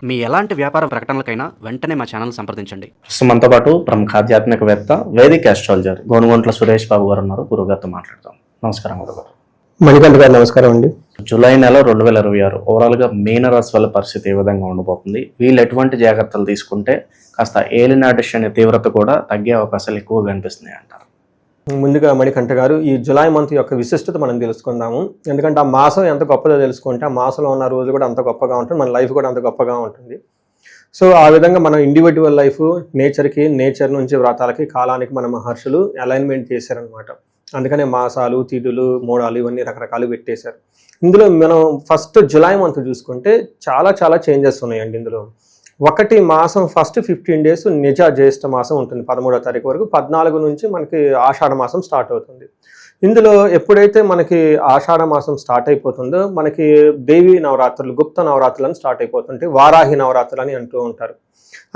మీ ఎలాంటి వ్యాపార ప్రకటనలకైనా వెంటనే మా ఛానల్ సంప్రదించండి. మనతో పాటు ప్రముఖ ఆధ్యాత్మికవేత్త వేదిక్ ఆస్ట్రాలజర్ గోనుగొంట్ల సురేష్ బాబు గారు ఉన్నారు. గురుగారితో మాట్లాడతాం. నమస్కారం గురుగారు. మణికంఠ గారు నమస్కారం అండి. జూలై నెల 2026 ఓవరాల్గా మీనరాశి వాళ్ళ పరిస్థితి ఏ విధంగా ఉండబోతుంది, వీళ్ళు ఎటువంటి జాగ్రత్తలు తీసుకుంటే కాస్త ఏలినాటి శని తీవ్రత కూడా తగ్గే అవకాశాలు ఎక్కువగా కనిపిస్తున్నాయి అంటారు? ముందుగా మణికంఠ గారు, ఈ జులై మంత్ యొక్క విశిష్టత మనం తెలుసుకుందాము. ఎందుకంటే ఆ మాసం ఎంత గొప్పదో తెలుసుకుంటే ఆ మాసంలో ఉన్న రోజు కూడా అంత గొప్పగా ఉంటుంది, మన లైఫ్ కూడా అంత గొప్పగా ఉంటుంది. సో ఆ విధంగా మనం ఇండివిజువల్ లైఫ్ నేచర్ నుంచి వ్రతాలకి కాలానికి మన మహర్షులు అలైన్మెంట్ చేశారనమాట. అందుకనే మాసాలు, తిథులు, మూడాలు ఇవన్నీ రకరకాలు పెట్టేశారు. ఇందులో మనం ఫస్ట్ జులై మంత్ చూసుకుంటే చాలా చాలా చేంజెస్ ఉన్నాయండి. ఇందులో ఒకటి, మాసం ఫస్ట్ 15 days నిజ జ్యేష్ఠ మాసం ఉంటుంది 13వ తారీఖు వరకు. 14 నుంచి మనకి ఆషాఢ మాసం స్టార్ట్ అవుతుంది. ఇందులో ఎప్పుడైతే మనకి ఆషాఢ మాసం స్టార్ట్ అయిపోతుందో మనకి దేవీ నవరాత్రులు, గుప్త నవరాత్రులు అని స్టార్ట్ అయిపోతుంటాయి. వారాహి నవరాత్రులు అని అంటూ ఉంటారు.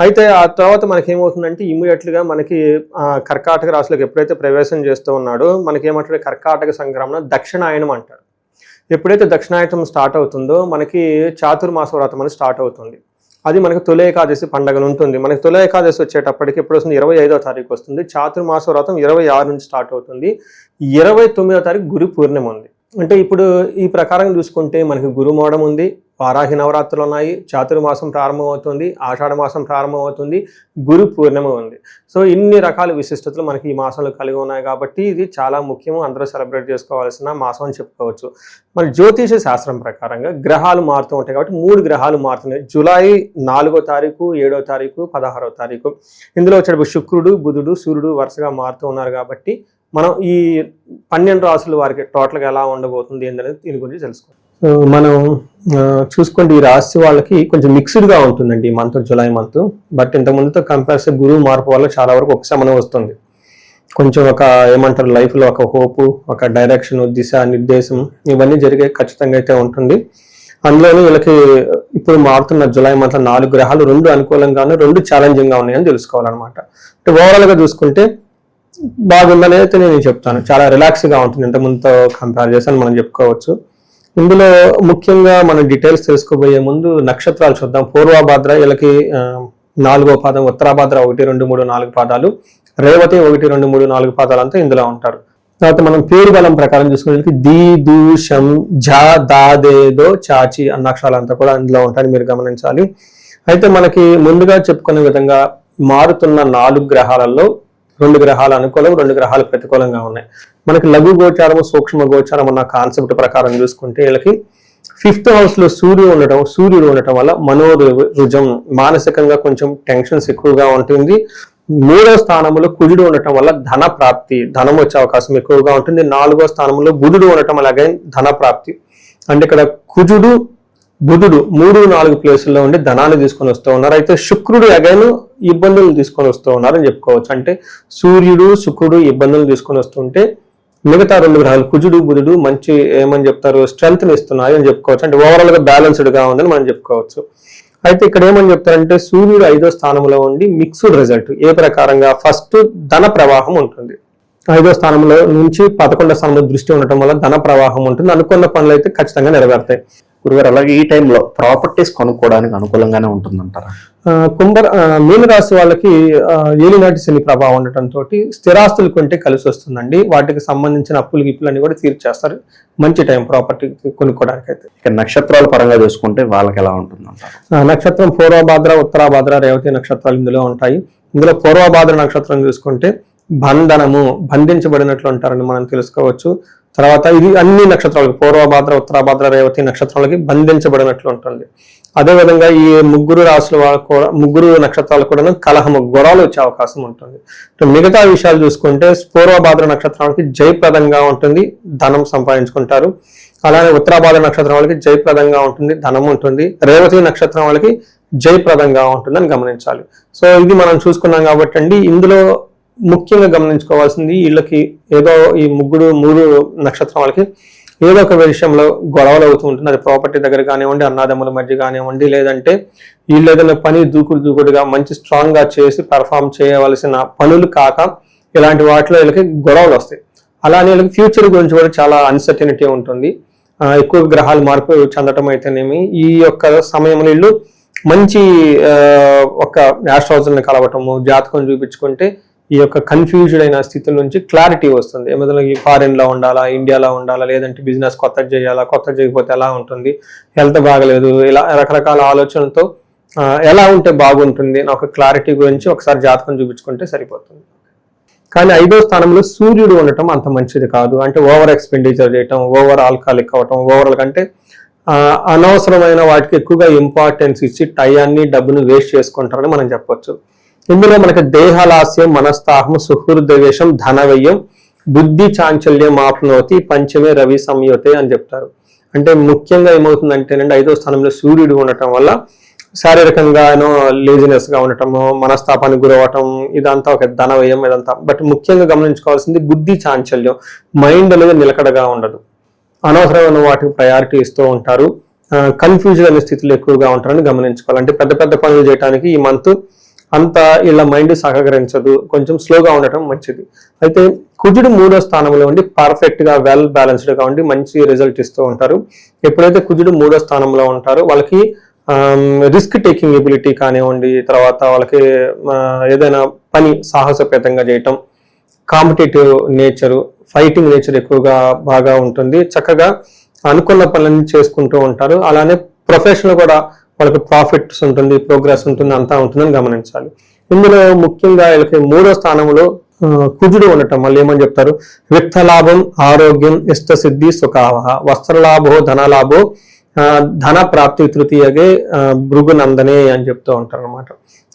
అయితే ఆ తర్వాత మనకి ఏమవుతుందంటే ఇమ్మీడియట్గా మనకి కర్కాటక రాశిలోకి ఎప్పుడైతే ప్రవేశం చేస్తూ ఉన్నాడో మనకి ఏమంటారు, కర్కాటక సంక్రమణ దక్షిణాయనం అంటారు. ఎప్పుడైతే దక్షిణాయనం స్టార్ట్ అవుతుందో మనకి చాతుర్మాస వ్రతం అని స్టార్ట్ అవుతుంది. అది మనకి తొలి ఏకాదశి పండుగలు ఉంటుంది. మనకి తొలి ఏకాదశి వచ్చేటప్పటికి ఎప్పుడు వస్తుంది, 25వ తారీఖు వస్తుంది. చాతుర్మాస వ్రతం 26 నుంచి స్టార్ట్ అవుతుంది. 29వ తారీఖు గురు పూర్ణిమ ఉంది. అంటే ఇప్పుడు ఈ ప్రకారం చూసుకుంటే మనకి గురుమోడం ఉంది, వారాహి నవరాత్రులు ఉన్నాయి, చాతుర్మాసం ప్రారంభమవుతుంది, ఆషాఢ మాసం ప్రారంభమవుతుంది, గురు పూర్ణిమ ఉంది. సో ఇన్ని రకాల విశిష్టతలు మనకి ఈ మాసంలో కలిగి ఉన్నాయి కాబట్టి ఇది చాలా ముఖ్యము, అందరూ సెలబ్రేట్ చేసుకోవాల్సిన మాసం అని చెప్పుకోవచ్చు. మరి జ్యోతిష శాస్త్రం ప్రకారంగా గ్రహాలు మారుతూ ఉంటాయి కాబట్టి 3 గ్రహాలు మారుతున్నాయి. జూలై 4వ తారీఖు, 7వ తారీఖు, 16వ తారీఖు. ఇందులో వచ్చేటప్పుడు శుక్రుడు, బుధుడు, సూర్యుడు వరుసగా మారుతూ ఉన్నారు కాబట్టి మనం ఈ 12 రాసుల వారికి టోటల్గా ఎలా ఉండబోతుంది ఏంటనేది దీని గురించి తెలుసుకోవాలి. మనం చూసుకోండి, ఈ రాశి వాళ్ళకి కొంచెం మిక్స్డ్గా ఉంటుందండి ఈ మంత్, జూలై మంత్. బట్ ఇంతకుముందుతో కంపేర్ గురువు మార్పు వల్ల చాలా వరకు ఉపశమనం వస్తుంది. కొంచెం ఒక ఏమంటారు, లైఫ్లో ఒక హోపు, ఒక డైరెక్షన్, దిశ నిర్దేశం ఇవన్నీ జరిగే ఖచ్చితంగా అయితే ఉంటుంది. అందులోనూ వీళ్ళకి ఇప్పుడు మారుతున్న జూలై మంత్ 4 గ్రహాలు 2 అనుకూలంగాను 2 ఛాలెంజింగ్గా ఉన్నాయని తెలుసుకోవాలన్నమాట. అంటే ఓవరాల్గా చూసుకుంటే బాగుందని అయితే నేను చెప్తాను. చాలా రిలాక్స్గా ఉంటుంది ఇంతకుముందుతో కంపేర్ చేసి మనం చెప్పుకోవచ్చు. ఇందులో ముఖ్యంగా మనం డీటెయిల్స్ తెలుసుకోబోయే ముందు నక్షత్రాలు చూద్దాం. పూర్వభాద్ర వీళ్ళకి 4వ పాదం, ఉత్తరాభాద్ర 1, 2, 3, 4 పాదాలు, రేవతి 1, 2, 3, 4 పాదాలు అంతా ఇందులో ఉంటారు. తర్వాత మనం పేరు బలం ప్రకారం చూసుకునే ది, దు, షం, ఝ, దా, దే, దో, చాచి అన్న అక్షరాలంతా కూడా ఇందులో ఉంటాయని మీరు గమనించాలి. అయితే మనకి ముందుగా చెప్పుకునే విధంగా మారుతున్న 4 గ్రహాలలో 2 గ్రహాలు అనుకూలం, 2 గ్రహాలు ప్రతికూలంగా ఉన్నాయి. మనకి లఘు గోచారము, సూక్ష్మ గోచారం అన్న కాన్సెప్ట్ ప్రకారం చూసుకుంటే వీళ్ళకి 5th house లో సూర్యుడు ఉండటం వల్ల మనోరుజం, మానసికంగా కొంచెం టెన్షన్స్ ఎక్కువగా ఉంటుంది. 3వ స్థానంలో కుజుడు ఉండటం వల్ల ధన ప్రాప్తి, ధనం వచ్చే అవకాశం ఎక్కువగా ఉంటుంది. 4వ స్థానంలో బుధుడు ఉండటం వల్ల అగైన్ ధన ప్రాప్తి. అంటే ఇక్కడ కుజుడు, బుధుడు 3, 4 ప్లేసుల్లో ఉండి ధనాన్ని తీసుకొని వస్తూ ఉన్నారు. అయితే శుక్రుడు అగైన్ ఇబ్బందులు తీసుకొని వస్తూ ఉన్నారని చెప్పుకోవచ్చు. అంటే సూర్యుడు, శుక్రుడు ఇబ్బందులు తీసుకొని వస్తుంటే మిగతా 2 గ్రహాలు కుజుడు, బుధుడు మంచి ఏమని చెప్తారు, స్ట్రెంగ్త్ ఇస్తున్నాయి అని చెప్పుకోవచ్చు. అంటే ఓవరాల్ గా బ్యాలెన్స్డ్ గా ఉందని మనం చెప్పుకోవచ్చు. అయితే ఇక్కడ ఏమని చెప్తారంటే సూర్యుడు 5వ స్థానంలో ఉండి మిక్స్డ్ రిజల్ట్. ఏ ప్రకారంగా ఫస్ట్ ధన ప్రవాహం ఉంటుంది. 5వ స్థానంలో నుంచి 11వ స్థానంలో దృష్టి ఉండటం వల్ల ధన ప్రవాహం ఉంటుంది. అనుకున్న పనులు అయితే ఖచ్చితంగా నెరవేరుతాయి. గురుగారు, అలాగే ఈ టైంలో ప్రాపర్టీస్ కొనుక్కోవడానికి అనుకూలంగానే ఉంటుందంటారా? మీనరాశి వాళ్ళకి ఏలినాటి శని ప్రభావం ఉండటంతో స్థిరాస్తులు కొంటే కలిసి వస్తుందండి. వాటికి సంబంధించిన అప్పులు గిప్పులు అన్ని కూడా తీర్చేస్తారు. మంచి టైం ప్రాపర్టీ కొనుక్కోవడానికి అయితే. ఇక నక్షత్రాల పరంగా చూసుకుంటే వాళ్ళకి ఎలా ఉంటుందంటారు? నక్షత్రం పూర్వభాద్ర, ఉత్తరాభాద్ర, రేవతి నక్షత్రాలు ఇందులో ఉంటాయి. ఇందులో పూర్వభాద్ర నక్షత్రం చూసుకుంటే బంధనము, బంధించబడినట్లు ఉంటారని మనం తెలుసుకోవచ్చు. తర్వాత ఇది అన్ని నక్షత్రాలకు, పూర్వభాద్ర, ఉత్తరాభాద్ర, రేవతి నక్షత్రాలకి బంధించబడినట్లు ఉంటుంది. అదేవిధంగా ఈ 3 రాశుల వాళ్ళకు కూడా 3 నక్షత్రాలకు కూడా కలహము, గొడవలు వచ్చే అవకాశం ఉంటుంది. మిగతా విషయాలు చూసుకుంటే పూర్వభాద్ర నక్షత్రానికి జయప్రదంగా ఉంటుంది, ధనం సంపాదించుకుంటారు. అలానే ఉత్తరాభాద్ర నక్షత్రం వాళ్ళకి జయప్రదంగా ఉంటుంది, ధనం ఉంటుంది. రేవతి నక్షత్రం వాళ్ళకి జయప్రదంగా ఉంటుందని గమనించాలి. సో ఇది మనం చూసుకున్నాం కాబట్టి అండి, ఇందులో ముఖ్యంగా గమనించుకోవాల్సింది వీళ్ళకి ఏదో ఈ 3 నక్షత్రం వాళ్ళకి ఏదో ఒక విషయంలో గొడవలు అవుతూ ఉంటుంది. అది ప్రాపర్టీ దగ్గర కానివ్వండి, అన్నాదమ్ముల మధ్య కానివ్వండి, లేదంటే వీళ్ళు ఏదైనా పని దూకుడుగా మంచి స్ట్రాంగ్ గా చేసి పెర్ఫామ్ చేయవలసిన పనులు కాక ఇలాంటి వాటిలో వీళ్ళకి గొడవలు వస్తాయి. అలానే వీళ్ళకి ఫ్యూచర్ గురించి కూడా చాలా అన్సర్టనిటీ ఉంటుంది. ఎక్కువ గ్రహాలు మార్పు చెందటం అయితేనేమి ఈ యొక్క సమయంలో వీళ్ళు మంచి ఒక యాస్ట్రాలజర్ని కలవటము, జాతకం చూపించుకుంటే ఈ యొక్క కన్ఫ్యూజ్డ్ అయిన స్థితి నుంచి క్లారిటీ వస్తుంది. ఏమైనా ఈ ఫారిన్లో ఉండాలా, ఇండియాలో ఉండాలా, లేదంటే బిజినెస్ కొత్తది చేయాలా, కొత్తది చేయకపోతే ఎలా ఉంటుంది, హెల్త్ బాగలేదు, ఇలా రకరకాల ఆలోచనలతో ఎలా ఉంటే బాగుంటుంది నా ఒక క్లారిటీ గురించి ఒకసారి జాతకం చూపించుకుంటే సరిపోతుంది. కానీ 5వ స్థానంలో సూర్యుడు ఉండటం అంత మంచిది కాదు. అంటే ఓవర్ ఎక్స్పెండిచర్ చేయటం, ఓవర్ ఆల్కహాలిక్ అవ్వటం, ఓవరాల్ కంటే అనవసరమైన వాటికి ఎక్కువగా ఇంపార్టెన్స్ ఇచ్చి టయాన్ని డబ్బును వేస్ట్ చేసుకుంటారని మనం చెప్పొచ్చు. ఇందులో మనకి దేహలాస్యం, మనస్తాహం, సుహృద్వేషం, ధనవ్యయం, బుద్ధి చాంచల్యం ఆప్నోతి, పంచమే రవి సంయోతే అని చెప్తారు. అంటే ముఖ్యంగా ఏమవుతుందంటేనండి 5వ స్థానంలో సూర్యుడు ఉండటం వల్ల శారీరకంగా లేజినెస్ గా ఉండటము, మనస్తాపానికి గురవటం, ఇదంతా ఒక ధనవ్యయం ఇదంతా. బట్ ముఖ్యంగా గమనించుకోవాల్సింది బుద్ధి చాంచల్యం, మైండ్ అనేది నిలకడగా ఉండదు, అనవసరమైన వాటికి ప్రయారిటీ ఇస్తూ ఉంటారు, కన్ఫ్యూజ్ అనే స్థితిలో ఎక్కువగా ఉంటారని గమనించుకోవాలి. అంటే పెద్ద పెద్ద పనులు చేయడానికి ఈ మంత్ అంత ఇలా మైండ్ సహకరించదు, కొంచెం స్లోగా ఉండటం మంచిది. అయితే కుజుడు 3వ స్థానంలో ఉండి పర్ఫెక్ట్ గా వెల్ బ్యాలెన్స్డ్ గా ఉండి మంచి రిజల్ట్ ఇస్తూ ఉంటారు. ఎప్పుడైతే కుజుడు 3వ స్థానంలో ఉంటారో వాళ్ళకి రిస్క్ టేకింగ్ ఎబిలిటీ కానివ్వండి, తర్వాత వాళ్ళకి ఏదైనా పని సాహసపేతంగా చేయటం, కాంపిటేటివ్ నేచరు, ఫైటింగ్ నేచర్ ఎక్కువగా బాగా ఉంటుంది, చక్కగా అనుకున్న పనులన్నీ చేసుకుంటూ ఉంటారు. అలానే ప్రొఫెషనల్ కూడా వాళ్ళకి ప్రాఫిట్స్ ఉంటుంది, ప్రోగ్రెస్ ఉంటుంది, అంతా ఉంటుందని గమనించాలి. ఇందులో ముఖ్యంగా వీళ్ళకి 3వ స్థానంలో కుజుడు ఉండటం మళ్ళీ ఏమని చెప్తారు, విత్తలాభం, ఆరోగ్యం, ఇష్టసిద్ధి, సుఖావహ, వస్త్రలాభో, ధనలాభో, ధన ప్రాప్తి తృతీయగే భృగునందనే అని చెప్తూ ఉంటారు అనమాట.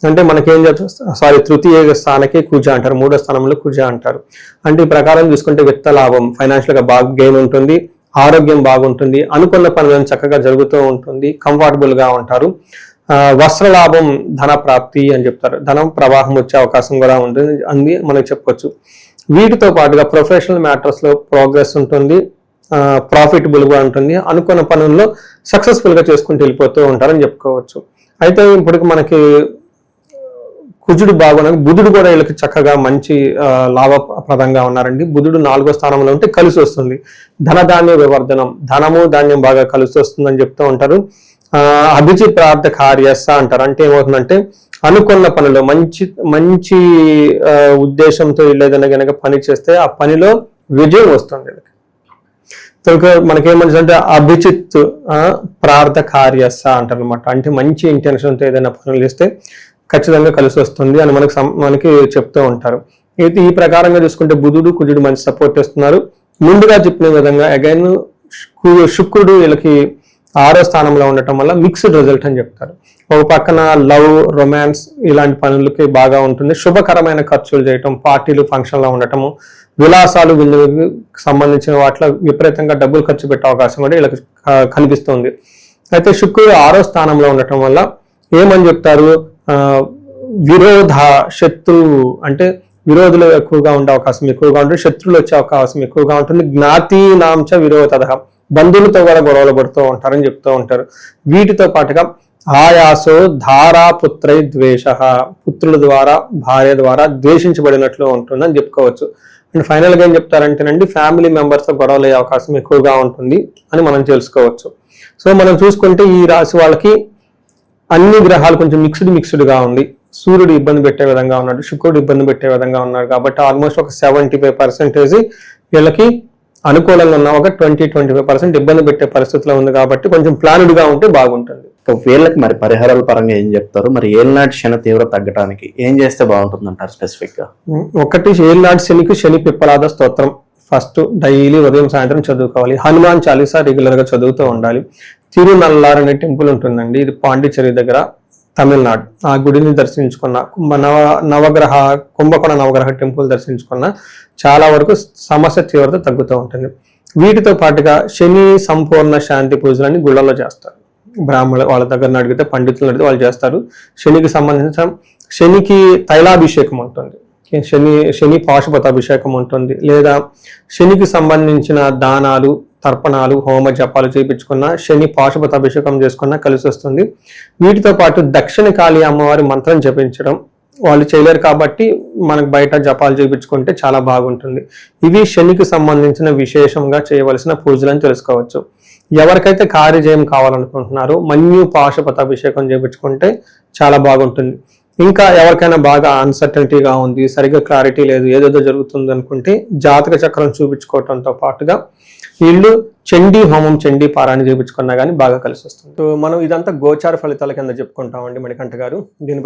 అంటే మనకేం చెప్తారు, తృతీయ స్థానకే కుజ అంటారు, 3వ స్థానంలో కుజ అంటారు. అంటే ఈ ప్రకారం చూసుకుంటే విత్తలాభం, ఫైనాన్షియల్ గా బాగా గెయిన్ ఉంటుంది, ఆరోగ్యం బాగుంటుంది, అనుకున్న పనులను చక్కగా జరుగుతూ ఉంటుంది, కంఫర్టబుల్ గా ఉంటారు. వస్త్రలాభం, ధన ప్రాప్తి అని చెప్తారు, ధనం ప్రవాహం వచ్చే అవకాశం కూడా ఉంటుంది అని మనకు చెప్పొచ్చు. వీటితో పాటుగా ప్రొఫెషనల్ మ్యాటర్స్ లో ప్రోగ్రెస్ ఉంటుంది, ప్రాఫిటబుల్ గా ఉంటుంది, అనుకున్న పనుల్లో సక్సెస్ఫుల్ గా చేసుకుంటూ వెళ్ళిపోతూ ఉంటారని చెప్పుకోవచ్చు. అయితే ఇప్పటికి మనకి కుజుడు బాగున్నాడు, బుధుడు కూడా వీళ్ళకి చక్కగా మంచి లాభప్రదంగా ఉన్నారండి. బుధుడు 4వ స్థానంలో ఉంటే కలిసి వస్తుంది, ధనధాన్య వివర్ధనం, ధనము ధాన్యం బాగా కలిసి వస్తుందని చెప్తూ ఉంటారు. అభిచి ప్రార్థ కార్యస్స అంటారు. అంటే ఏమవుతుందంటే అనుకున్న పనిలో మంచి మంచి ఉద్దేశంతో ఏదైనా కనుక పని చేస్తే ఆ పనిలో విజయం వస్తుంది. మనకేమంటే అభిచిత్ ప్రార్థ కార్యస్స అంటారు అనమాట. అంటే మంచి ఇంటెన్షన్తో ఏదైనా పనులు చేస్తే ఖచ్చితంగా కలిసి వస్తుంది అని మనకి చెప్తూ ఉంటారు. అయితే ఈ ప్రకారంగా చూసుకుంటే బుధుడు కుజుడు మంచి సపోర్ట్ ఇస్తున్నారు. ముందుగా చెప్పిన విధంగా అగైన్ శుక్రుడు వీళ్ళకి 6వ స్థానంలో ఉండటం వల్ల మిక్స్డ్ రిజల్ట్ అని చెప్తారు. ఒక పక్కన లవ్, రొమాన్స్ ఇలాంటి పనులకి బాగా ఉంటుంది, శుభకరమైన ఖర్చులు చేయటం, పార్టీలు, ఫంక్షన్లో ఉండటము, విలాసాలు, విందులకు సంబంధించిన వాటిలో విపరీతంగా డబ్బులు ఖర్చు పెట్టే అవకాశం కూడా వీళ్ళకి కనిపిస్తుంది. అయితే శుక్రుడు 6వ స్థానంలో ఉండటం వల్ల ఏమని చెప్తారు, విరోధ, శత్రువు, అంటే విరోధులు ఎక్కువగా ఉండే అవకాశం ఎక్కువగా ఉంటుంది, శత్రువులు వచ్చే అవకాశం ఎక్కువగా ఉంటుంది, జ్ఞాతి నాంచ విరోధ, బంధువులతో కూడా గొడవలు పడుతూ ఉంటారని చెప్తూ ఉంటారు. వీటితో పాటుగా ఆయాసో, ధారా పుత్రై ద్వేష, పుత్రుల ద్వారా, భార్య ద్వారా ద్వేషించబడినట్లు ఉంటుందని చెప్పుకోవచ్చు. అండ్ ఫైనల్ గా ఏం చెప్తారంటేనండి, ఫ్యామిలీ మెంబర్స్ తో గొడవలు అయ్యే అవకాశం ఎక్కువగా ఉంటుంది అని మనం తెలుసుకోవచ్చు. సో మనం చూసుకుంటే ఈ రాశి వాళ్ళకి అన్ని గ్రహాలు కొంచెం మిక్స్డ్ గా ఉంది. సూర్యుడు ఇబ్బంది పెట్టే విధంగా ఉన్నాడు, శుక్రుడు ఇబ్బంది పెట్టే విధంగా ఉన్నాడు. కాబట్టి ఆల్మోస్ట్ ఒక 75% వీళ్ళకి అనుకూలంగా ఉన్న, ఒక 20-25% ఇబ్బంది పెట్టే పరిస్థితిలో ఉంది. కాబట్టి కొంచెం ప్లాన్డ్ గా ఉంటే బాగుంటుంది. వీళ్ళకి మరి పరిహారాల పరంగా ఏం చెప్తారు, మరి ఏలినాటి శని తీవ్రత తగ్గడానికి ఏం చేస్తే బాగుంటుంది అంటారు స్పెసిఫిక్ గా? ఒకటి, ఏలినాటి శనికి శని పిప్పలాద స్తోత్రం ఫస్ట్ డైలీ ఉదయం సాయంత్రం చదువుకోవాలి. హనుమాన్ చాలీసా రెగ్యులర్ గా చదువుతూ ఉండాలి. తిరునల్లార్ అనే టెంపుల్ ఉంటుందండి, ఇది పాండిచ్చేరి దగ్గర, తమిళనాడు. ఆ గుడిని దర్శించుకున్న, కుంభకోణ నవగ్రహ టెంపుల్ దర్శించుకున్న చాలా వరకు సమస్య తీవ్రత తగ్గుతూ ఉంటుంది. వీటితో పాటుగా శని సంపూర్ణ శాంతి పూజలని గుళ్ళలో చేస్తారు. బ్రాహ్మణులు వాళ్ళ దగ్గర అడిగితే, పండితులు అడిగితే వాళ్ళు చేస్తారు. శనికి సంబంధించిన శనికి తైలాభిషేకం ఉంటుంది, శని పాశుపతాభిషేకం ఉంటుంది, లేదా శనికి సంబంధించిన దానాలు, తర్పణాలు, హోమ జపాలు చేయించుకున్న, శని పాశుపతాభిషేకం చేసుకున్నా కలిసి వస్తుంది. వీటితో పాటు దక్షిణ కాళీ అమ్మవారి మంత్రం జపించడం, వాళ్ళు చేయలేరు కాబట్టి మనకు బయట జపాలు చేయించుకుంటే చాలా బాగుంటుంది. ఇవి శనికి సంబంధించిన విశేషంగా చేయవలసిన పూజలని తెలుసుకోవచ్చు. ఎవరికైతే కార్యజయం కావాలనుకుంటున్నారో మన్యు పాశుపతాభిషేకం చేయించుకుంటే చాలా బాగుంటుంది. ఇంకా ఎవరికైనా బాగా అన్సర్టనిటీగా ఉంది, సరిగ్గా క్లారిటీ లేదు, ఏదేదో జరుగుతుంది అనుకుంటే జాతక చక్రం చూపించుకోవడంతో పాటుగా వీళ్ళు చండీ హోమం, చండీ పారాయణ చేయించుకున్నా కానీ బాగా కలిసి వస్తుంది. సో మనం ఇదంతా గోచార ఫలితాల కింద చెప్పుకుంటామండి మణికంఠ గారు. దీని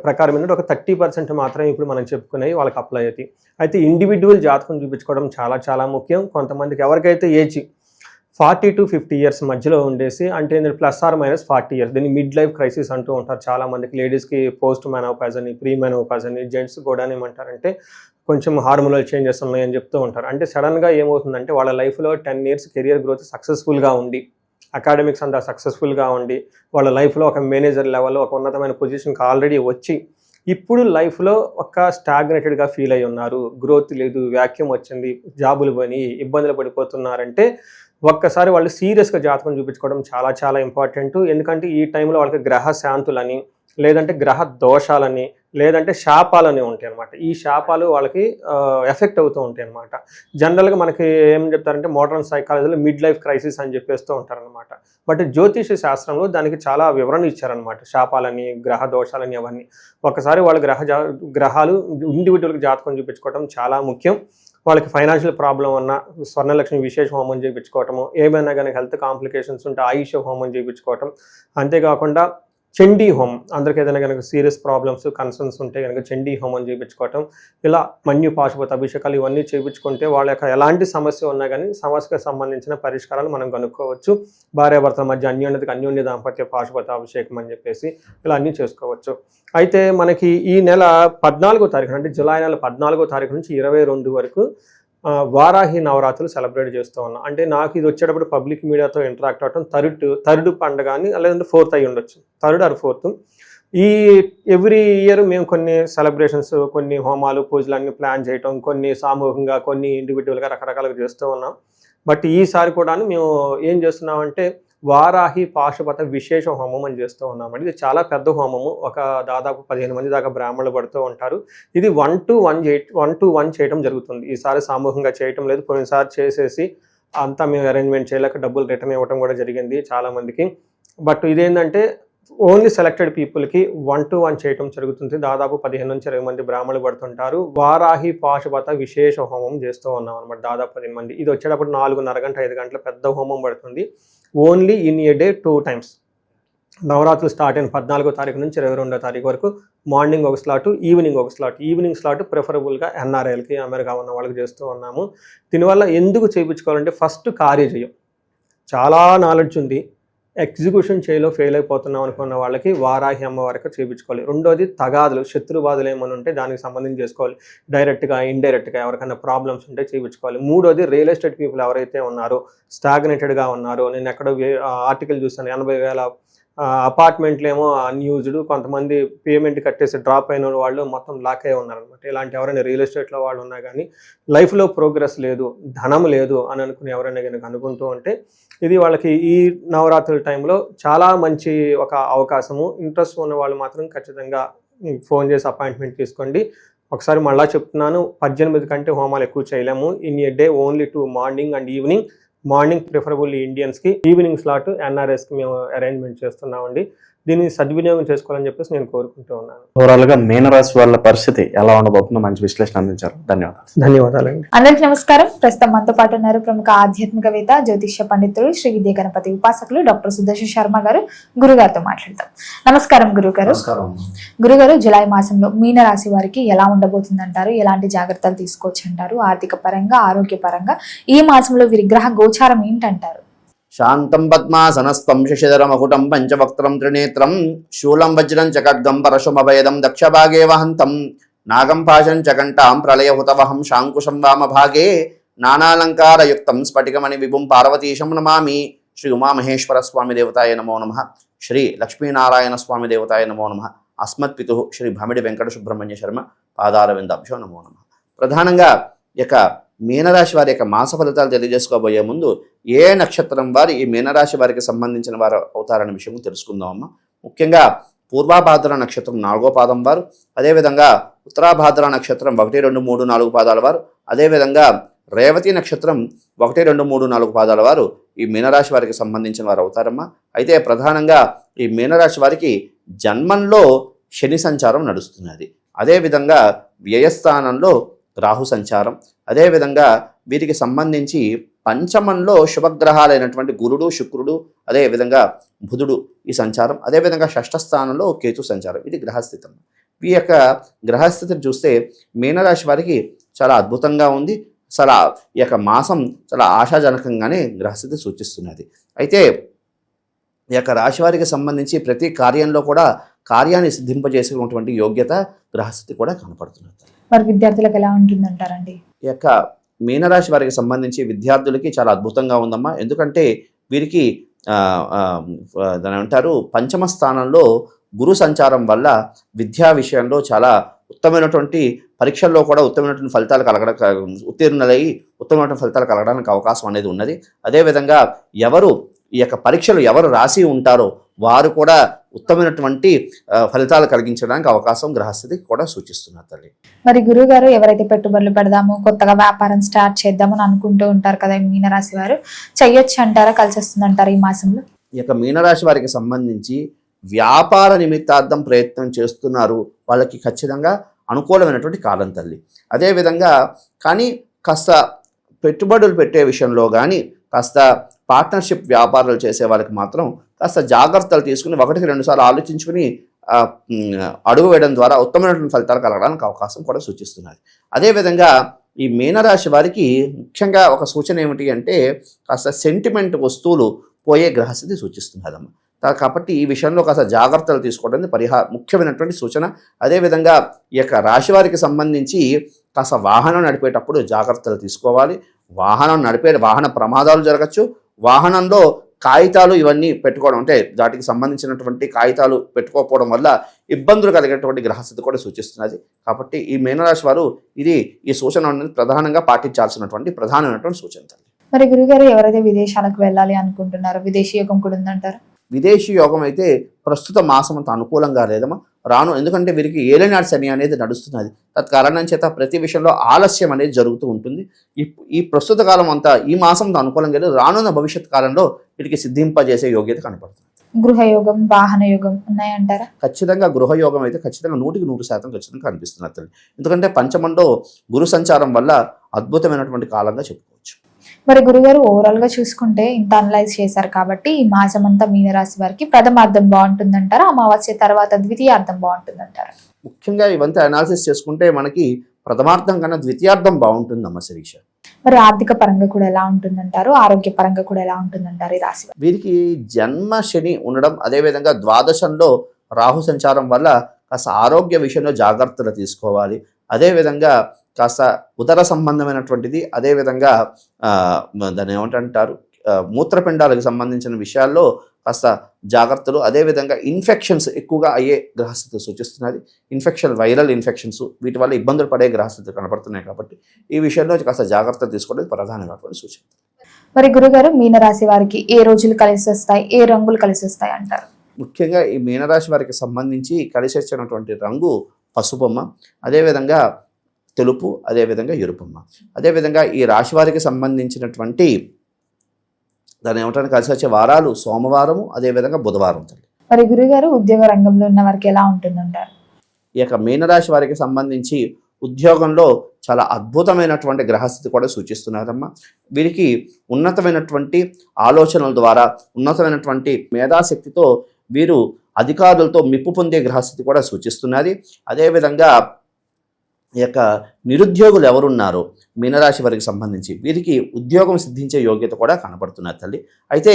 ప్రకారం ఏంటంటే ఒక 30% మాత్రమే ఇప్పుడు మనం చెప్పుకునేవి వాళ్ళకి అప్లై అవుతాయి. అయితే ఇండివిజువల్ జాతకం చూపించుకోవడం చాలా చాలా ముఖ్యం. కొంతమందికి ఎవరికైతే ఏజ్ 40 to 50 years మధ్యలో ఉండేసి, అంటే +or- 40 years, దీన్ని మిడ్ లైఫ్ క్రైసిస్ అంటూ ఉంటారు చాలా మందికి. లేడీస్కి పోస్ట్ మెనోపాజ్ అని, ప్రీ మెనోపాజ్ అని, జెంట్స్ కూడా ఏమంటారంటే కొంచెం హార్మోనల్ చేంజెస్ ఉన్నాయని చెప్తూ ఉంటారు. అంటే సడన్గా ఏమవుతుందంటే వాళ్ళ లైఫ్లో 10 years కెరియర్ గ్రోత్ సక్సెస్ఫుల్గా ఉండి, అకాడమిక్స్ అంతా సక్సెస్ఫుల్గా ఉండి, వాళ్ళ లైఫ్లో ఒక మేనేజర్ లెవెల్లో ఒక ఉన్నతమైన పొజిషన్కి ఆల్రెడీ వచ్చి ఇప్పుడు లైఫ్లో ఒక స్టాగ్నేటెడ్గా ఫీల్ అయి ఉన్నారు, గ్రోత్ లేదు, వ్యాక్యూమ్ వచ్చింది, జాబులు పోయి ఇబ్బందులు పడిపోతున్నారంటే ఒక్కసారి వాళ్ళు సీరియస్గా జాతకం చూపించుకోవడం చాలా చాలా ఇంపార్టెంట్. ఎందుకంటే ఈ టైంలో వాళ్ళకి గ్రహ శాంతులని, లేదంటే గ్రహ దోషాలని, లేదంటే శాపాలని ఉంటాయి అనమాట. ఈ శాపాలు వాళ్ళకి ఎఫెక్ట్ అవుతూ ఉంటాయి అనమాట. జనరల్గా మనకి ఏం చెప్తారంటే మోడర్న్ సైకాలజీలో మిడ్ లైఫ్ క్రైసిస్ అని చెప్పేస్తూ ఉంటారనమాట. బట్ జ్యోతిష శాస్త్రంలో దానికి చాలా వివరణ ఇచ్చారనమాట. శాపాలని, గ్రహ దోషాలని అవన్నీ. ఒకసారి వాళ్ళ గ్రహాలు ఇండివిజువల్కి జాతకం చూపించుకోవడం చాలా ముఖ్యం. వాళ్ళకి ఫైనాన్షియల్ ప్రాబ్లం ఉన్న స్వర్ణలక్ష్మి విశేష హోమం చేయించుకోవటము, ఏమైనా కానీ హెల్త్ కాంప్లికేషన్స్ ఉంటే ఆయుష హోమం చేయించుకోవటం, అంతేకాకుండా చండీ హోమం, అందరికి ఏదైనా కనుక సీరియస్ ప్రాబ్లమ్స్, కన్సర్న్స్ ఉంటే కనుక చండీ హోమం చేయించుకోవటం, ఇలా మన్యు పాశుపత అభిషేకాలు ఇవన్నీ చేయించుకుంటే వాళ్ళ యొక్క ఎలాంటి సమస్య ఉన్నా కానీ సమస్యకు సంబంధించిన పరిష్కారాలు మనం కనుక్కోవచ్చు. భార్యాభర్తల మధ్య అన్యోన్య దాంపత్య పాశుపత అభిషేకం అని చెప్పేసి ఇలా అన్నీ చేసుకోవచ్చు. అయితే మనకి ఈ నెల 14వ తారీఖు, అంటే జూలై నెల 14వ తారీఖు నుంచి 22 వరకు వారాహి నవరాత్రులు సెలబ్రేట్ చేస్తూ ఉన్నాం. అంటే నాకు ఇది వచ్చేటప్పుడు పబ్లిక్ మీడియాతో ఇంటరాక్ట్ అవ్వటం థర్డ్ పండుగ అని, లేదంటే 4th అయి ఉండొచ్చు, 3rd or 4th. ఈ ఎవ్రీ ఇయర్ మేము కొన్ని సెలబ్రేషన్స్, కొన్ని హోమాలు, పూజలు అన్ని ప్లాన్ చేయటం, కొన్ని సామూహికంగా, కొన్ని ఇండివిజువల్గా రకరకాలుగా చేస్తూ ఉన్నాం. బట్ ఈసారి కూడా మేము ఏం చేస్తున్నామంటే వారాహి పాశుపత విశేష హోమం అని చేస్తూ ఉన్నామండి. ఇది చాలా పెద్ద హోమము. ఒక దాదాపు 15 మంది దాకా బ్రాహ్మణులు పడుతూ ఉంటారు. ఇది 1 to 1 చేయడం జరుగుతుంది. ఈసారి సామూహికంగా చేయటం లేదు. పోయినసారి చేసేసి అంతా మేము అరేంజ్మెంట్ చేయలేక డబ్బులు రిటర్న్ ఇవ్వడం కూడా జరిగింది చాలా మందికి. బట్ ఇదేంటంటే ఓన్లీ సెలెక్టెడ్ పీపుల్కి 1 to 1 చేయటం జరుగుతుంది. దాదాపు 15 నుంచి 20 మంది బ్రాహ్మణులు పడుతుంటారు. వారాహి పాశుపత విశేష హోమం చేస్తూ ఉన్నాం అనమాట. దాదాపు 15 మంది. ఇది వచ్చేటప్పుడు 4:30 గంటల 5 గంటల పెద్ద హోమం పడుతుంది. Only in a day 2 times. నవరాత్రులు స్టార్ట్ అయిన 14వ తారీఖు నుంచి 22వ తారీఖు వరకు మార్నింగ్ ఒక స్లాట్, ఈవినింగ్ ఒక స్లాట్. ఈవినింగ్ స్లాట్ ప్రిఫరబుల్గా NRIలకి, అమెరికా ఉన్న వాళ్ళకి చేస్తూ ఉన్నాము. దీనివల్ల ఎందుకు చేయించుకోవాలంటే ఫస్ట్ కార్యజయం. చాలా నాలెడ్జ్ ఉంది, ఎగ్జిక్యూషన్ చేయలో ఫెయిల్ అయిపోతున్నాం అనుకున్న వాళ్ళకి వారాహి అమ్మవారికి చేయించుకోవాలి. రెండోది తగాదులు, శత్రుబాధలు ఏమైనా ఉంటే దానికి సంబంధించి చేసుకోవాలి. డైరెక్ట్గా, ఇండైరెక్ట్గా ఎవరికైనా ప్రాబ్లమ్స్ ఉంటే చేయించుకోవాలి. మూడోది రియల్ ఎస్టేట్ పీపుల్ ఎవరైతే ఉన్నారో, స్టాగ్నేటెడ్గా ఉన్నారో, నేను ఎక్కడో ఆర్టికల్ చూస్తాను, 80,000 అపార్ట్మెంట్లు ఏమో అన్యూజ్డ్, కొంతమంది పేమెంట్ కట్టేసి డ్రాప్ అయిన వాళ్ళు మొత్తం లాక్ అయి ఉన్నారనమాట. ఇలాంటి ఎవరైనా రియల్ ఎస్టేట్లో వాళ్ళు ఉన్నా కానీ లైఫ్లో ప్రోగ్రెస్ లేదు, ధనం లేదు అని అనుకుని ఎవరైనా కనుక అనుకుంటూ ఉంటే ఇది వాళ్ళకి ఈ నవరాత్రుల టైంలో చాలా మంచి ఒక అవకాశము. ఇంట్రెస్ట్ ఉన్న వాళ్ళు మాత్రం ఖచ్చితంగా ఫోన్ చేసి అపాయింట్మెంట్ తీసుకోండి. ఒకసారి మళ్ళీ చెప్తున్నాను, 18 కంటే హోమాలు ఎక్కువ చేయలేము. In a day only 2 morning and evening. Morning preferable ఇండియన్స్కి, ఈవినింగ్ స్లాట్ NRSకి మేము అరేంజ్మెంట్ చేస్తున్నామండి. దీన్ని సద్వినియోగం చేసుకోవాలని చెప్పేసి నేను కోరుకుంటూ ఉన్నాను. ఓవరాల్గా మీనరాశి వాళ్ళ పరిస్థితి ఎలా ఉండబోతుందో మంచి విశ్లేషణ అందించారు. ధన్యవాదాలండి. అందరికీ నమస్కారం. ప్రస్తుతం మనతో పాటు ఉన్నారు ప్రముఖ ఆధ్యాత్మికవేత్త, జ్యోతిష్య పండితులు, శ్రీ విద్య గణపతి ఉపాసకులు డాక్టర్ సుదర్శన్ శర్మ గారు. గురుగారితో మాట్లాడతాం. నమస్కారం గురుగారు. గురుగారు, జులై మాసంలో మీనరాశి వారికి ఎలా ఉండబోతుందంటారు? ఎలాంటి జాగ్రత్తలు తీసుకోవచ్చు అంటారు? ఆర్థిక పరంగా, ఆరోగ్య పరంగా ఈ మాసంలో వీరి గ్రహ గోచారం ఏంటంటారు? శాంతం పద్మాసనస్థం శశిధరమకుటం పంచవక్త్రం త్రినేత్రం శూలం వజ్రం చ ఖడ్గం పరశుమభయదం దక్షభాగే వహంతం నాగం పాశం చ కంఠాం ప్రళయహుతవహం శాంకుశం వామభాగే నానాలంకారయుక్తం స్ఫటికమణి విభుం పార్వతీశం నమామి. శ్రీ ఉమామహేశ్వర స్వామి దేవతాయ నమో నమః. శ్రీ లక్ష్మీనారాయణ స్వామి దేవతాయ నమో నమః. అస్మత్పితు శ్రీ భమిడి వెంకట సుబ్రహ్మణ్య శర్మ పాదారవిందాభ్యో నమో నమః. ప్రధానంగా ఇక మీనరాశి వారి యొక్క మాస ఫలితాలు తెలియజేసుకోబోయే ముందు ఏ నక్షత్రం వారు ఈ మీనరాశి వారికి సంబంధించిన వారు అవుతారనే విషయం తెలుసుకుందామమ్మా. ముఖ్యంగా పూర్వాభాద్ర నక్షత్రం 4వ పాదం వారు, అదేవిధంగా ఉత్తరాభాద్ర నక్షత్రం 1, 2, 3, 4 పాదాల వారు, అదేవిధంగా రేవతి నక్షత్రం 1, 2, 3, 4 పాదాల వారు ఈ మీనరాశి వారికి సంబంధించిన వారు అవుతారమ్మా. అయితే ప్రధానంగా ఈ మీనరాశి వారికి జన్మంలో శని సంచారం నడుస్తున్నది. అదేవిధంగా వ్యయస్థానంలో రాహు సంచారం, అదేవిధంగా వీరికి సంబంధించి పంచమంలో శుభగ్రహాలైనటువంటి గురుడు, శుక్రుడు, అదేవిధంగా బుధుడు ఈ సంచారం, అదేవిధంగా షష్ఠ స్థానంలో కేతు సంచారం. ఇది గ్రహస్థితి. ఈ యొక్క గ్రహస్థితిని చూస్తే మీనరాశి వారికి చాలా అద్భుతంగా ఉంది. చాలా ఈ యొక్క మాసం చాలా ఆశాజనకంగానే గ్రహస్థితి సూచిస్తున్నది. అయితే ఈ యొక్క రాశి వారికి సంబంధించి ప్రతి కార్యంలో కూడా కార్యాన్ని సిద్ధింపజేసేటువంటి యోగ్యత గ్రహస్థితి కూడా కనపడుతున్నది. మరి విద్యార్థులకు ఎలా ఉంటుందంటారండి? ఈ యొక్క మీనరాశి వారికి సంబంధించి విద్యార్థులకి చాలా అద్భుతంగా ఉందమ్మా. ఎందుకంటే వీరికి దాని అంటారు పంచమ స్థానంలో గురు సంచారం వల్ల విద్యా విషయంలో చాలా ఉత్తమైనటువంటి పరీక్షల్లో కూడా ఉత్తమైనటువంటి ఫలితాలు ఉత్తీర్ణులై ఉత్తమమైనటువంటి ఫలితాలు కలగడానికి అవకాశం అనేది ఉన్నది. అదేవిధంగా ఈ యొక్క పరీక్షలు ఎవరు రాసి ఉంటారో వారు కూడా ఉత్తమైనటువంటి ఫలితాలు కలిగించడానికి అవకాశం గ్రహస్థితి కూడా సూచిస్తున్నారు తల్లి. మరి గురువు గారు, ఎవరైతే పెట్టుబడులు పెడదాము, కొత్తగా వ్యాపారం స్టార్ట్ చేద్దామని అనుకుంటూ ఉంటారు కదా మీనరాశి వారు, చెయ్యొచ్చు అంటారా, కలిసి వస్తుంది అంటారా ఈ మాసంలో? ఈ యొక్క మీనరాశి వారికి సంబంధించి వ్యాపార నిమిత్తార్థం ప్రయత్నం చేస్తున్నారు, వాళ్ళకి ఖచ్చితంగా అనుకూలమైనటువంటి కాలం తల్లి. అదేవిధంగా కానీ కాస్త పెట్టుబడులు పెట్టే విషయంలో కానీ కాస్త పార్ట్నర్షిప్ వ్యాపారాలు చేసే వాళ్ళకి మాత్రం కాస్త జాగ్రత్తలు తీసుకుని 1-2 సార్లు ఆలోచించుకుని అడుగు వేయడం ద్వారా ఉత్తమమైనటువంటి ఫలితాలు కలగడానికి అవకాశం కూడా సూచిస్తున్నది. అదేవిధంగా ఈ మీనరాశి వారికి ముఖ్యంగా ఒక సూచన ఏమిటి అంటే కాస్త సెంటిమెంట్ వస్తువులు పోయే గ్రహస్థితి సూచిస్తున్నదమ్మా. కాబట్టి ఈ విషయంలో కాస్త జాగ్రత్తలు తీసుకోవడానికి ముఖ్యమైనటువంటి సూచన. అదేవిధంగా ఈ యొక్క రాశి వారికి సంబంధించి కాస్త వాహనం నడిపేటప్పుడు జాగ్రత్తలు తీసుకోవాలి. వాహన ప్రమాదాలు జరగచ్చు. వాహనంలో కాగితాలు ఇవన్నీ పెట్టుకోవడం, అంటే వాటికి సంబంధించినటువంటి కాగితాలు పెట్టుకోకపోవడం వల్ల ఇబ్బందులు కలిగేటువంటి గ్రహస్థితి కూడా సూచిస్తున్నది. కాబట్టి ఈ మీనరాశి వారు ఈ సూచన ప్రధానంగా పాటించాల్సినటువంటి ప్రధానమైనటువంటి సూచన. మరి గురుగారు, ఎవరైతే విదేశాలకు వెళ్ళాలి అనుకుంటున్నారో విదేశీ యోగం కూడా ఉందంటారు? విదేశీ యోగం అయితే ప్రస్తుత మాసం అంత అనుకూలంగా లేదమ్మా, రాను. ఎందుకంటే వీరికి ఏలినాటి శని అనేది నడుస్తున్నది. తత్కారణం చేత ప్రతి విషయంలో ఆలస్యం అనేది జరుగుతూ ఉంటుంది. ఈ ప్రస్తుత కాలం అంతా ఈ మాసం అనుకూలంగా లేదు. రానున్న భవిష్యత్ కాలంలో వీటికి సిద్ధింపజేసే యోగ్యత కనపడుతుంది. గృహయోగం, వాహన యోగం ఉన్నాయంటారా? ఖచ్చితంగా గృహయోగం అయితే ఖచ్చితంగా 100% ఖచ్చితంగా కనిపిస్తున్నది. ఎందుకంటే పంచమంలో గురు సంచారం వల్ల అద్భుతమైనటువంటి కాలంగా చెప్పుకోవచ్చు. మరి గురుగారు, ఓవరాల్ గా చూసుకుంటే ఇంత అనలైజ్ చేశారు కాబట్టి ఈ మాసం అంతా మీనరాశి వారికి ప్రథమార్థం బాగుంటుందంటారా, అమావాస్య తర్వాత ద్వితీయార్థం బాగుంటుందంటారా? ముఖ్యంగా ఇవంతా అనాలిసిస్ చేసుకుంటే మనకి ప్రథమార్థం కన్నా ద్వితీయార్థం బాగుంటుందమ్మ శిరీష. మరి ఆర్థిక పరంగా కూడా ఎలా ఉంటుందంటారు, ఆరోగ్య పరంగా కూడా ఎలా ఉంటుందంటారు ఈ రాశి? వీరికి జన్మ శని ఉండడం, అదేవిధంగా ద్వాదశంలో రాహు సంచారం వల్ల కాస్త ఆరోగ్య విషయంలో జాగ్రత్తలు తీసుకోవాలి. అదేవిధంగా కాస్త ఉదర సంబంధమైనటువంటిది, అదేవిధంగా దాన్ని ఏమంటారు మూత్రపిండాలకు సంబంధించిన విషయాల్లో కాస్త జాగ్రత్తలు, అదేవిధంగా ఇన్ఫెక్షన్స్ ఎక్కువగా అయ్యే గ్రహస్థితి సూచిస్తున్నది. వైరల్ ఇన్ఫెక్షన్స్ వీటి వల్ల ఇబ్బందులు పడే గ్రహస్థితి కనపడుతున్నాయి. కాబట్టి ఈ విషయంలో కాస్త జాగ్రత్తలు తీసుకోవడం ప్రధానమైనటువంటి సూచన. మరి గురుగారు, మీనరాశి వారికి ఏ రోజులు కలిసి వస్తాయి, ఏ రంగులు కలిసి వస్తాయి అంటారు? ముఖ్యంగా ఈ మీనరాశి వారికి సంబంధించి కలిసి వచ్చినటువంటి రంగు పసుపమ్మ, అదేవిధంగా తెలుపు, అదేవిధంగా ఎరుపమ్మ. అదేవిధంగా ఈ రాశి వారికి సంబంధించినటువంటి దాన్ని ఏమంటారు కలిసి వచ్చే వారాలు సోమవారము, అదేవిధంగా బుధవారం. మరి గురుగారు, ఉద్యోగ రంగంలో ఉన్న వారికి ఎలా ఉంటుందంటారు? ఈ యొక్క మీనరాశి వారికి సంబంధించి ఉద్యోగంలో చాలా అద్భుతమైనటువంటి గ్రహస్థితి కూడా సూచిస్తున్నారమ్మా. వీరికి ఉన్నతమైనటువంటి ఆలోచనల ద్వారా, ఉన్నతమైనటువంటి మేధాశక్తితో వీరు అధికారులతో మెప్పు పొందే గ్రహస్థితి కూడా సూచిస్తున్నది. అదేవిధంగా ఈ యొక్క నిరుద్యోగులు ఎవరున్నారో మీనరాశి వారికి సంబంధించి వీరికి ఉద్యోగం సిద్ధించే యోగ్యత కూడా కనపడుతున్నారు తల్లి. అయితే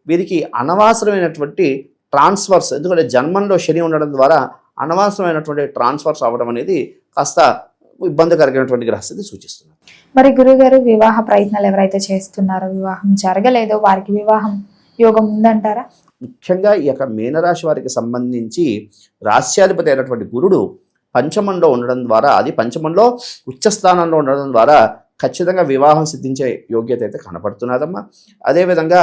వీరికి అనవసరమైనటువంటి ట్రాన్స్ఫర్స్, ఎందుకంటే జన్మంలో శని ఉండడం ద్వారా అనవసరమైనటువంటి ట్రాన్స్ఫర్స్ అవ్వడం అనేది కాస్త ఇబ్బంది కలిగినటువంటి గ్రహస్థితి సూచిస్తున్నారు. మరి గురుగారు, వివాహ ప్రయత్నాలు ఎవరైతే చేస్తున్నారో వివాహం జరగలేదో వారికి వివాహం యోగం ఉందంటారా? ముఖ్యంగా ఈ యొక్క మీనరాశి వారికి సంబంధించి రాశ్యాధిపతి అయినటువంటి గురుడు పంచమంలో ఉండడం ద్వారా, అది పంచమంలో ఉచ్చస్థానంలో ఉండడం ద్వారా ఖచ్చితంగా వివాహం సిద్ధించే యోగ్యత అయితే కనపడుతున్నదమ్మా. అదేవిధంగా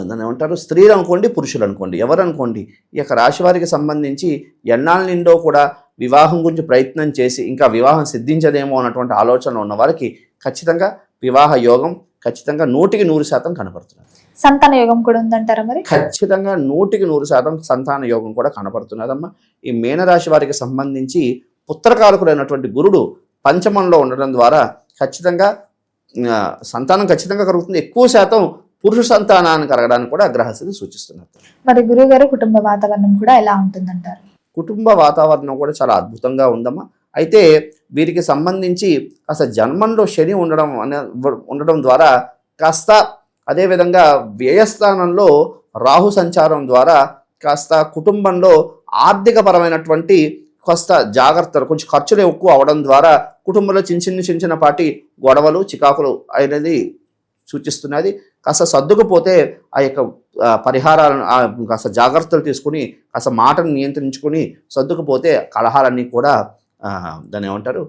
దాన్ని ఏమంటారు, స్త్రీలు అనుకోండి, పురుషులు అనుకోండి, ఎవరు అనుకోండి, ఈ యొక్క రాశి వారికి సంబంధించి ఎన్నాళ్ళ నిండో కూడా వివాహం గురించి ప్రయత్నం చేసి ఇంకా వివాహం సిద్ధించదేమో అన్నటువంటి ఆలోచన ఉన్న వారికి ఖచ్చితంగా వివాహ యోగం ఖచ్చితంగా 100% కనపడుతున్నది. సంతాన యోగం కూడా ఉందంటారా మరి? ఖచ్చితంగా 100% సంతాన యోగం కూడా కనపడుతున్నదమ్మా. ఈ మీనరాశి వారికి సంబంధించి పుత్రకారకుడైనటువంటి గురుడు పంచమంలో ఉండడం ద్వారా ఖచ్చితంగా సంతానం ఖచ్చితంగా కలుగుతుంది. ఎక్కువ శాతం పురుష సంతానాన్ని కలగడానికి కూడా గ్రహస్థితి సూచిస్తున్నారు. మరి గురువు గారు కుటుంబ వాతావరణం కూడా ఎలా ఉంటుందంటారు? కుటుంబ వాతావరణం కూడా చాలా అద్భుతంగా ఉందమ్మా. అయితే వీరికి సంబంధించి కాస్త జన్మంలో శని ఉండడం ద్వారా కాస్త అదేవిధంగా వ్యయస్థానంలో రాహు సంచారం ద్వారా కాస్త కుటుంబంలో ఆర్థికపరమైనటువంటి కాస్త జాగ్రత్తలు, కొంచెం ఖర్చులు ఎక్కువ అవడం ద్వారా కుటుంబంలో చిన్నపాటి గొడవలు చికాకులు అనేది సూచిస్తున్నది. కాస్త సర్దుకుపోతే ఆ యొక్క పరిహారాలను కాస్త జాగ్రత్తలు తీసుకుని కాస్త మాటను నియంత్రించుకుని సర్దుకుపోతే కలహాలన్నీ కూడా దాన్ని ఏమంటారు.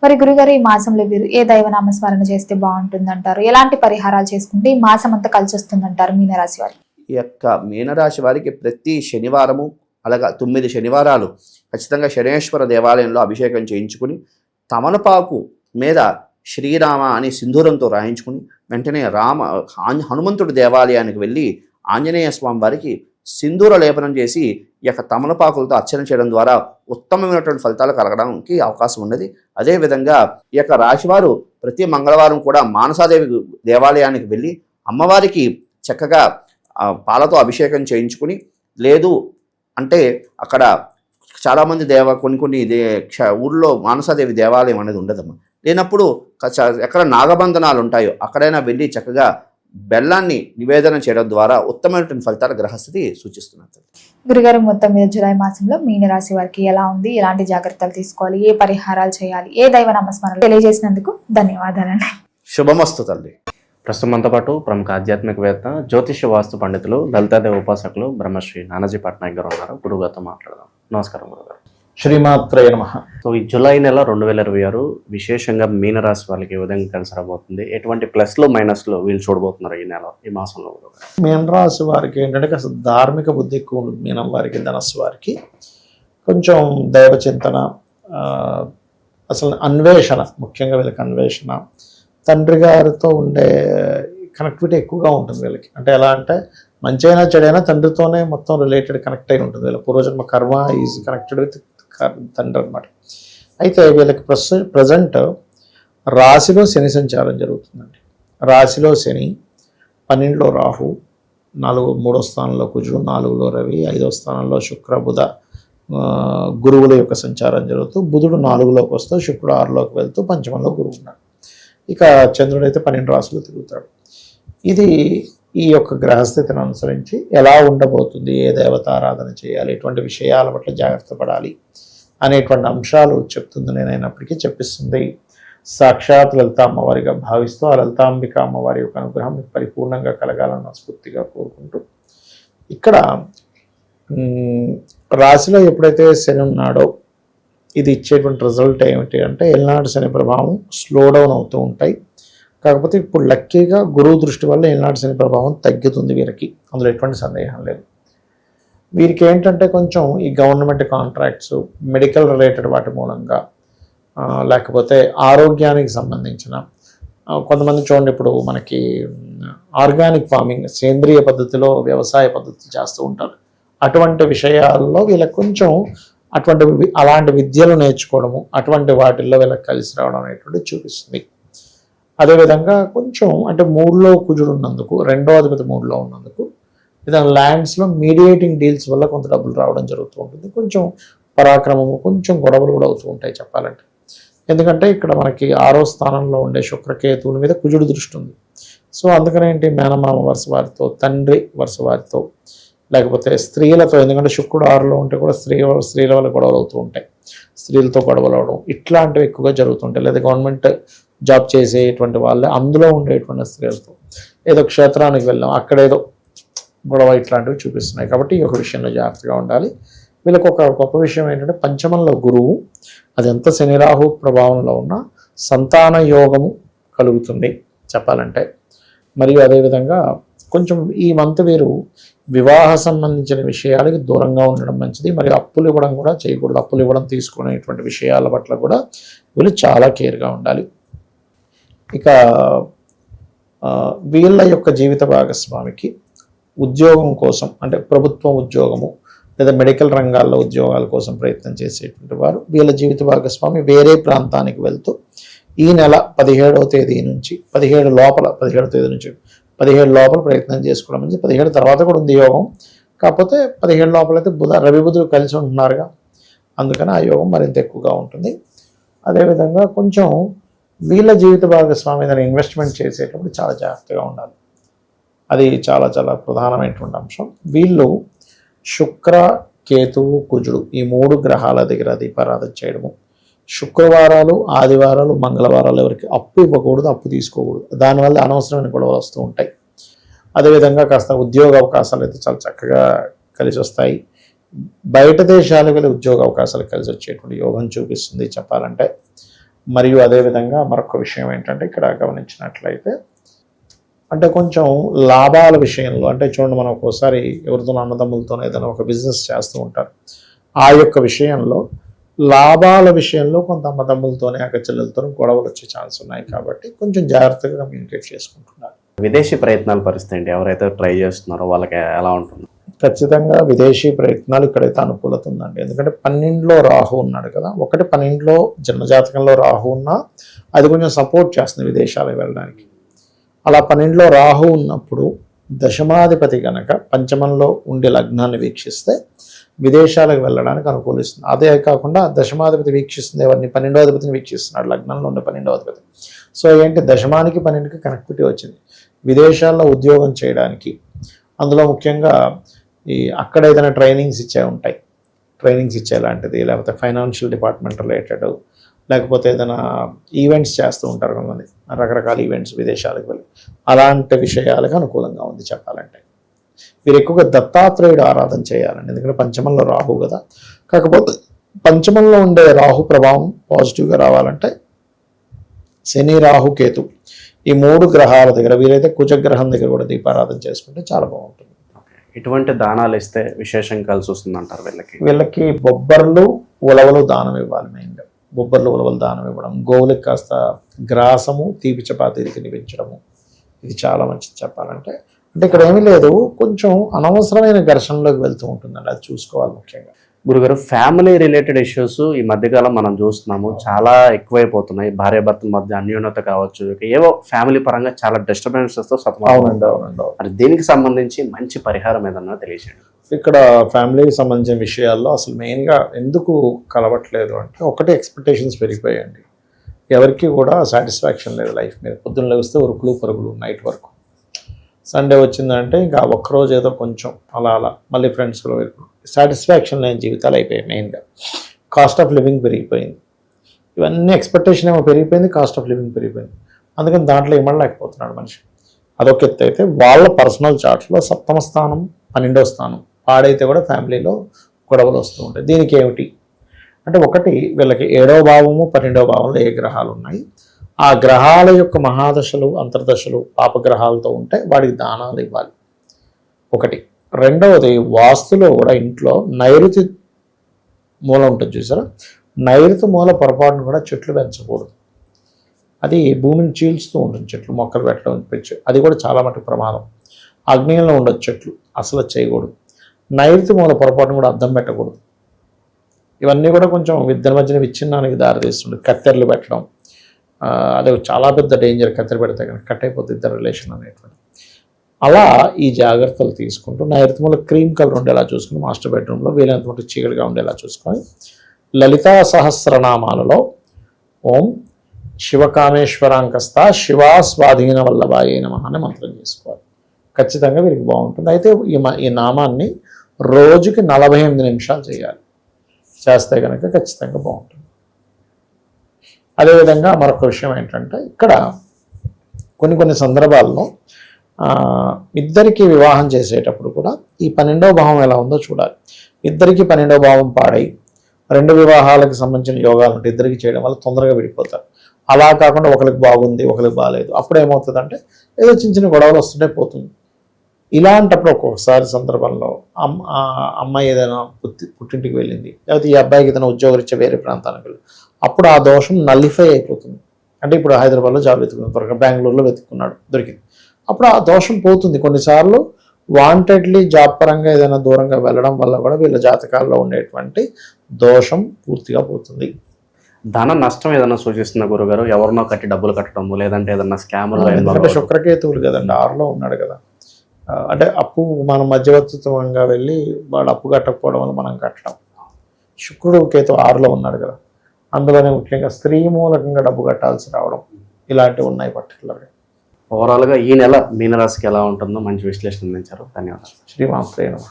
మరి గురుగారు ఈ మాసంలో వీరు ఏ దైవనామ స్మరణ చేస్తే బాగుంటుందంటారు? ఎలాంటి పరిహారాలు చేసుకుంటే ఈ మాసం అంతా కలిసి వస్తుందంటారు మీనరాశి వారికి? ఈ యొక్క మీనరాశి వారికి ప్రతి శనివారము అలాగా 9 శనివారాలు ఖచ్చితంగా శనేశ్వర దేవాలయంలో అభిషేకం చేయించుకుని తమలపాకు మీద శ్రీరామ అని సింధూరంతో రాయించుకుని వెంటనే హనుమంతుడి దేవాలయానికి వెళ్ళి ఆంజనేయ స్వామి వారికి సింధూర లేపనం చేసి ఈ యొక్క తమలపాకులతో అర్చన చేయడం ద్వారా ఉత్తమమైనటువంటి ఫలితాలు కలగడానికి అవకాశం ఉన్నది. అదేవిధంగా ఈ యొక్క రాశివారు ప్రతి మంగళవారం కూడా మానసాదేవి దేవాలయానికి వెళ్ళి అమ్మవారికి చక్కగా పాలతో అభిషేకం చేయించుకుని, లేదు అంటే అక్కడ చాలామంది కొన్ని ఊళ్ళో మానసాదేవి దేవాలయం అనేది ఉండదమ్మా. లేనప్పుడు ఎక్కడ నాగబంధనాలు ఉంటాయో అక్కడైనా వెళ్ళి చక్కగా బెల్లాన్ని నివేదన చేయడం ద్వారా ఉత్తమమైనటువంటి ఫలితాల గ్రహస్థితి సూచిస్తున్నారు. గురుగారు మొత్తం మీద జూలై మాసంలో మీనరాశి వారికి ఎలా ఉంది, ఎలాంటి జాగ్రత్తలు తీసుకోవాలి, ఏ పరిహారాలు చేయాలి, ఏ దైవ నామస్మరణ తెలియజేసినందుకు ధన్యవాదాలండి. శుభమస్తు తల్లి. ప్రస్తుతం మనతో పాటు ప్రముఖ ఆధ్యాత్మికవేత్త జ్యోతిష్య వాస్తు పండితులు లలితాదేవి ఉపాసకులు బ్రహ్మశ్రీ నానాజీ పట్నాయక్ గారు ఉన్నారు. గురుగారితో మాట్లాడదాం. నమస్కారం గురుగారు. శ్రీమాత్రయ నమః. సో ఈ జూలై నెల 2026 విశేషంగా మీనరాశి వాళ్ళకి ఏ విధంగా కలిసి రాబోతుంది, ఎటువంటి ప్లస్లు మైనస్లు వీళ్ళు చూడబోతున్నారు ఈ మాసంలో? మీనరాశి వారికి ఏంటంటే కాస్త ధార్మిక బుద్ధి ఎక్కువ ఉంటుంది. మీనం వారికి, ధనస్సు వారికి కొంచెం దైవ చింతన, అసలు అన్వేషణ, ముఖ్యంగా వీళ్ళకి అన్వేషణ, తండ్రి గారితో ఉండే కనెక్టివిటీ ఎక్కువగా ఉంటుంది వీళ్ళకి. అంటే ఎలా అంటే మంచైనా చెడైనా తండ్రితోనే మొత్తం రిలేటెడ్ కనెక్ట్ అయి ఉంటుంది. వీళ్ళ పూర్వజన్మ కర్మ ఈజ్ కనెక్టెడ్ విత్ తండ్రి అనమాట. అయితే వీళ్ళకి ప్రజెంట్ రాశిలో శని సంచారం జరుగుతుందండి. రాశిలో శని, 12లో రాహు, 3వ స్థానంలో కుజుడు, 4లో రవి, 5వ స్థానంలో శుక్ర బుధ గురువుల యొక్క సంచారం జరుగుతూ బుధుడు 4లోకి వస్తూ శుక్రుడు 6లోకి వెళ్తూ పంచమంలో గురువు ఉన్నాడు. ఇక చంద్రుడు అయితే 12 రాశులు తిరుగుతాడు. ఇది ఈ యొక్క గ్రహస్థితిని అనుసరించి ఎలా ఉండబోతుంది, ఏ దేవత ఆరాధన చేయాలి, ఎటువంటి విషయాల పట్ల జాగ్రత్త పడాలి అనేటువంటి అంశాలు చెప్తుంది. నేనైనప్పటికీ చెప్పిస్తుంది సాక్షాత్ లలిత అమ్మవారిగా భావిస్తూ ఆ లలితాంబిక అమ్మవారి యొక్క అనుగ్రహం పరిపూర్ణంగా కలగాలని స్ఫూర్తిగా కోరుకుంటూ, ఇక్కడ రాశిలో ఎప్పుడైతే శని ఉన్నాడో ఇది ఇచ్చేటువంటి రిజల్ట్ ఏమిటి అంటే ఏలినాటి శని ప్రభావం స్లో డౌన్ అవుతూ ఉంటాయి. కాకపోతే ఇప్పుడు లక్కీగా గురువు దృష్టి వల్ల ఏలినాటి శని ప్రభావం తగ్గుతుంది వీరికి, అందులో ఎటువంటి సందేహం లేదు. వీరికి ఏంటంటే కొంచెం ఈ గవర్నమెంట్ కాంట్రాక్ట్స్, మెడికల్ రిలేటెడ్ వాటి మూలంగా, లేకపోతే ఆరోగ్యానికి సంబంధించిన కొంతమంది చూడండి, ఇప్పుడు మనకి ఆర్గానిక్ ఫార్మింగ్, సేంద్రియ పద్ధతిలో వ్యవసాయ పద్ధతి చేస్తూ ఉంటారు. అటువంటి విషయాల్లో వీళ్ళకి కొంచెం అలాంటి విద్యలు నేర్చుకోవడము, అటువంటి వాటిల్లో వీళ్ళకి కలిసి రావడం అనేటువంటి చూపిస్తుంది. అదేవిధంగా కొంచెం అంటే 3లో కుజుడు ఉన్నందుకు, 2వ అధిపతి 3లో ఉన్నందుకు విధంగా ల్యాండ్స్లో మీడియేటింగ్ డీల్స్ వల్ల కొంత డబ్బులు రావడం జరుగుతూ ఉంటుంది. కొంచెం పరాక్రమము, కొంచెం గొడవలు కూడా అవుతూ ఉంటాయి చెప్పాలంటే. ఎందుకంటే ఇక్కడ మనకి 6వ స్థానంలో ఉండే శుక్రకేతువుల మీద కుజుడు దృష్టి ఉంది. సో అందుకనే ఏంటి, మేనమామ వరుస వారితో, తండ్రి వరుస వారితో, లేకపోతే స్త్రీలతో, ఎందుకంటే శుక్రుడు 6లో ఉంటే కూడా స్త్రీల వల్ల గొడవలు అవుతూ ఉంటాయి, స్త్రీలతో గొడవలు అవడం ఇట్లాంటివి ఎక్కువగా జరుగుతుంటాయి. లేదా గవర్నమెంట్ జాబ్ చేసేటువంటి వాళ్ళే అందులో ఉండేటువంటి స్త్రీలతో, ఏదో క్షేత్రానికి వెళ్ళాం అక్కడేదో గొడవ, ఇట్లాంటివి చూపిస్తున్నాయి. కాబట్టి ఈ ఒక విషయంలో జాగ్రత్తగా ఉండాలి. వీళ్ళకి ఒక గొప్ప విషయం ఏంటంటే పంచమంలో గురువు, అది ఎంత శని రాహు ప్రభావంలో ఉన్నా సంతాన యోగము కలుగుతుంది చెప్పాలంటే. మరియు అదేవిధంగా కొంచెం ఈ మంత్ వీరు వివాహ సంబంధించిన విషయాలకి దూరంగా ఉండడం మంచిది. మరియు అప్పులు ఇవ్వడం కూడా చేయకూడదు. అప్పులు ఇవ్వడం తీసుకునేటువంటి విషయాల పట్ల కూడా వీళ్ళు చాలా కేర్గా ఉండాలి. ఇక వీళ్ళ యొక్క జీవిత భాగస్వామికి ఉద్యోగం కోసం, అంటే ప్రభుత్వ ఉద్యోగము లేదా మెడికల్ రంగాల్లో ఉద్యోగాల కోసం ప్రయత్నం చేసేటువంటి వారు, వీళ్ళ జీవిత భాగస్వామి వేరే ప్రాంతానికి వెళ్తూ ఈ నెల 17వ తేదీ నుంచి 17 లోపల 17వ తేదీ నుంచి 17 లోపల ప్రయత్నం చేసుకోవడం మంచిది. 17 తర్వాత కూడా ఉంది యోగం, కాకపోతే 17 లోపల అయితే రవి బుధులు కలిసి ఉంటున్నారుగా, అందుకని ఆ యోగం మరింత ఎక్కువగా ఉంటుంది. అదేవిధంగా కొంచెం వీళ్ళ జీవిత భాగస్వామి ఏదైనా ఇన్వెస్ట్మెంట్ చేసేటప్పుడు చాలా జాగ్రత్తగా ఉండాలి. అది చాలా చాలా ప్రధానమైనటువంటి అంశం. వీళ్ళు శుక్ర, కేతువు, కుజుడు ఈ 3 గ్రహాల దగ్గర దీపారాధన చేయడము, శుక్రవారాలు, ఆదివారాలు, మంగళవారాలు ఎవరికి అప్పు ఇవ్వకూడదు, అప్పు తీసుకోకూడదు. దానివల్ల అనవసరమైన గొడవలు వస్తూ ఉంటాయి. అదేవిధంగా కాస్త ఉద్యోగ అవకాశాలు అయితే చాలా చక్కగా కలిసి వస్తాయి. బయట దేశాలకు వెళ్ళి ఉద్యోగ అవకాశాలు కలిసి వచ్చేటువంటి యోగం చూపిస్తుంది చెప్పాలంటే. మరియు అదేవిధంగా మరొక విషయం ఏంటంటే ఇక్కడ గమనించినట్లయితే, అంటే కొంచెం లాభాల విషయంలో, అంటే చూడండి మనం ఒక్కోసారి ఎవరితో అన్నదమ్ములతో ఏదైనా ఒక బిజినెస్ చేస్తూ ఉంటారు. ఆ యొక్క విషయంలో లాభాల విషయంలో కొంత అన్నదమ్ములతోనే అక్కచెల్లెలతో గొడవలు వచ్చే ఛాన్స్ ఉన్నాయి. కాబట్టి కొంచెం జాగ్రత్తగా కమ్యూనికేట్ చేసుకుంటున్నారు. విదేశీ ప్రయత్నాల పరిస్థితి ఏంటి? ఎవరైతే ట్రై చేస్తున్నారో వాళ్ళకి ఎలా ఉంటుంది? ఖచ్చితంగా విదేశీ ప్రయత్నాలు ఇక్కడైతే అనుకూలత ఉందండి. ఎందుకంటే 12లో రాహు ఉన్నాడు కదా, 12లో జన్మజాతకంలో రాహు ఉన్నా అది కొంచెం సపోర్ట్ చేస్తుంది విదేశాలకు వెళ్ళడానికి. అలా 12లో రాహు ఉన్నప్పుడు దశమాధిపతి కనుక పంచమంలో ఉండే లగ్నాన్ని వీక్షిస్తే విదేశాలకు వెళ్ళడానికి అనుకూలిస్తుంది. అదే కాకుండా దశమాధిపతి వీక్షిస్తుంది ఎవరిని? 12వ అధిపతిని వీక్షిస్తున్నాడు, లగ్నంలో ఉండే 12వ అధిపతి. సో ఏంటి, దశమానికి 12కి కనెక్టివిటీ వచ్చింది. విదేశాల్లో ఉద్యోగం చేయడానికి, అందులో ముఖ్యంగా అక్కడ ఏదైనా ట్రైనింగ్స్ ఇచ్చే లాంటిది, లేకపోతే ఫైనాన్షియల్ డిపార్ట్మెంట్ రిలేటెడ్, లేకపోతే ఏదైనా ఈవెంట్స్ చేస్తూ ఉంటారు కొంతమంది, రకరకాల ఈవెంట్స్ విదేశాలకు వెళ్ళి, అలాంటి విషయాలకు అనుకూలంగా ఉంది చెప్పాలంటే. మీరు ఎక్కువగా దత్తాత్రేయుడు ఆరాధన చేయాలండి, ఎందుకంటే పంచమంలో రాహు కదా. కాకపోతే పంచమంలో ఉండే రాహు ప్రభావం పాజిటివ్గా రావాలంటే శని, రాహు, కేతు ఈ 3 గ్రహాల దగ్గర, వీలైతే కుజగ్రహం దగ్గర కూడా దీపారాధన చేసుకుంటే చాలా బాగుంటుంది. ఇటువంటి దానాలు ఇస్తే విశేషం కలిసి వస్తుంది అంటారు వీళ్ళకి బొబ్బర్లు, ఉలవలు దానం ఇవ్వాలి. మెయిన్గా బొబ్బర్లు, ఉలవలు దానం ఇవ్వడం, గోవులకు కాస్త గ్రాసము, తీపి చపాతీలు తినిపించడము, ఇది చాలా మంచిది చెప్పాలంటే. అంటే ఇక్కడ ఏమీ లేదు, కొంచెం అనవసరమైన ఘర్షణలోకి వెళ్తూ ఉంటుందండి, అది చూసుకోవాలి ముఖ్యంగా. గురుగారు, ఫ్యామిలీ రిలేటెడ్ ఇష్యూస్ ఈ మధ్యకాలం మనం చూస్తున్నాము, చాలా ఎక్కువైపోతున్నాయి. భార్యాభర్తల మధ్య అన్యోన్యత కావచ్చు, ఏవో ఫ్యామిలీ పరంగా చాలా డిస్టర్బెన్సెస్తో అవునండి. మరి దీనికి సంబంధించి మంచి పరిహారం ఏదన్నా తెలియజేయండి. ఇక్కడ ఫ్యామిలీకి సంబంధించిన విషయాల్లో అసలు మెయిన్గా ఎందుకు కలవట్లేదు అంటే, ఒకటి ఎక్స్పెక్టేషన్స్ పెరిగిపోయాయండి. ఎవరికి కూడా సాటిస్ఫాక్షన్ లేదు లైఫ్ మీద. పొద్దున్న లేస్తే ఉరుకులు పరుగులు నైట్ వరకు. సండే వచ్చిందంటే ఇంకా ఒక్కరోజు ఏదో కొంచెం అలా మళ్ళీ ఫ్రెండ్స్లో సాటిస్ఫాక్షన్ లేని జీవితాలు అయిపోయాయి. మెయిన్గా కాస్ట్ ఆఫ్ లివింగ్ పెరిగిపోయింది. ఇవన్నీ ఎక్స్పెక్టేషన్ ఏమో పెరిగిపోయింది, కాస్ట్ ఆఫ్ లివింగ్ పెరిగిపోయింది. అందుకని దాంట్లో ఇమ్మడలేకపోతున్నాడు మనిషి. అదొక ఎత్తు అయితే, వాళ్ళ పర్సనల్ చార్ట్స్లో 7వ స్థానం, 12వ స్థానం పాడైతే కూడా ఫ్యామిలీలో గొడవలు వస్తూ ఉంటాయి. దీనికి ఏమిటి అంటే, ఒకటి వీళ్ళకి 7వ భావము, 12వ భావంలో ఏ గ్రహాలు ఉన్నాయి, ఆ గ్రహాల యొక్క మహాదశలు, అంతర్దశలు పాపగ్రహాలతో ఉంటే వాడికి దానాలు ఇవ్వాలి ఒకటి. రెండవది, వాస్తులో కూడా ఇంట్లో నైరుతి మూల ఉంటుంది చూసారా, నైరుతి మూల పొరపాటును కూడా చెట్లు పెంచకూడదు. అది భూమిని చీల్చుతూ ఉంటుంది, చెట్లు మొక్కలు పెట్టడం పెంచు, అది కూడా చాలా మటుకు ప్రమాదం. ఆగ్నేయంలో ఉండొచ్చు చెట్లు, అసలు చేయకూడదు. నైరుతి మూల పొరపాటును కూడా అద్దం పెట్టకూడదు. ఇవన్నీ కూడా కొంచెం ఇద్దరి మధ్యన విచ్ఛిన్నానికి దారితీస్తుంది. కత్తెరలు పెట్టడం, అదే చాలా పెద్ద డేంజర్. కత్తెర పెడితే కనుక కట్ అయిపోతుంది ఇద్దరు రిలేషన్ అనేటువంటి. అలా ఈ జాగ్రత్తలు తీసుకుంటూ నైరుతి మూల క్రీమ్ కలర్ ఉండేలా చూసుకుని, మాస్టర్ బెడ్రూమ్లో వీలైనంత చీకటిగా ఉండేలా చూసుకొని, లలితా సహస్రనామాలలో ఓం శివకామేశ్వరాంకస్త శివా స్వాధీన వల్లభాయ నమః అనే మంత్రం చేసుకోవాలి. ఖచ్చితంగా వీరికి బాగుంటుంది. అయితే ఈ నామాన్ని రోజుకి 48 నిమిషాలు చేయాలి. చేస్తే కనుక ఖచ్చితంగా బాగుంటుంది. అదేవిధంగా మరొక విషయం ఏంటంటే, ఇక్కడ కొన్ని సందర్భాల్లో ఇద్దరికి వివాహం చేసేటప్పుడు కూడా ఈ 12వ భావం ఎలా ఉందో చూడాలి. ఇద్దరికి 12వ భావం పాడై 2 వివాహాలకు సంబంధించిన యోగాలు ఉంటే ఇద్దరికి చేయడం వల్ల తొందరగా విడిపోతారు. అలా కాకుండా ఒకరికి బాగుంది, ఒకరికి బాగాలేదు, అప్పుడు ఏమవుతుందంటే ఏదో చిన్న గొడవలు వస్తుంటే పోతుంది. ఇలాంటప్పుడు ఒక్కొక్కసారి సందర్భంలో ఆ అమ్మాయి ఏదైనా పుట్టింటికి వెళ్ళింది, లేకపోతే ఈ అబ్బాయికి ఏదైనా ఉద్యోగరీత్యా వేరే ప్రాంతానికి వెళ్ళి, అప్పుడు ఆ దోషం నల్లిఫై అయిపోతుంది. అంటే ఇప్పుడు హైదరాబాద్లో జాబ్ వెతుకున్నాడు, త్వరగా బెంగళూరులో వెతుక్కున్నాడు, దొరికింది, అప్పుడు ఆ దోషం పోతుంది. కొన్నిసార్లు వాంటెడ్లీ జాబ్ పరంగా ఏదైనా దూరంగా వెళ్ళడం వల్ల కూడా వీళ్ళ జాతకాల్లో ఉండేటువంటి దోషం పూర్తిగా పోతుంది. ధన నష్టం ఏదైనా సూచిస్తుందా గురుగారు? ఎవరినో కట్టి డబ్బులు కట్టడము, లేదంటే ఏదైనా స్కామ్లో? ఎందుకంటే శుక్రకేతువులు కదండి, 6లో ఉన్నాడు కదా. అంటే అప్పు మనం మధ్యవర్తిత్వంగా వెళ్ళి వాడు అప్పు కట్టకపోవడం వల్ల మనం కట్టడం. శుక్రుడు కేతు 6లో ఉన్నాడు కదా, అందులోనే ముఖ్యంగా స్త్రీ మూలకంగా డబ్బు కట్టాల్సి రావడం ఇలాంటివి ఉన్నాయి పర్టికులర్గా. ఓవరాల్గా ఈ నెల మీనరాశికి ఎలా ఉంటుందో మంచి విశ్లేషణ అందించారు. ధన్యవాదాలు. శ్రీమాత్రే నమః.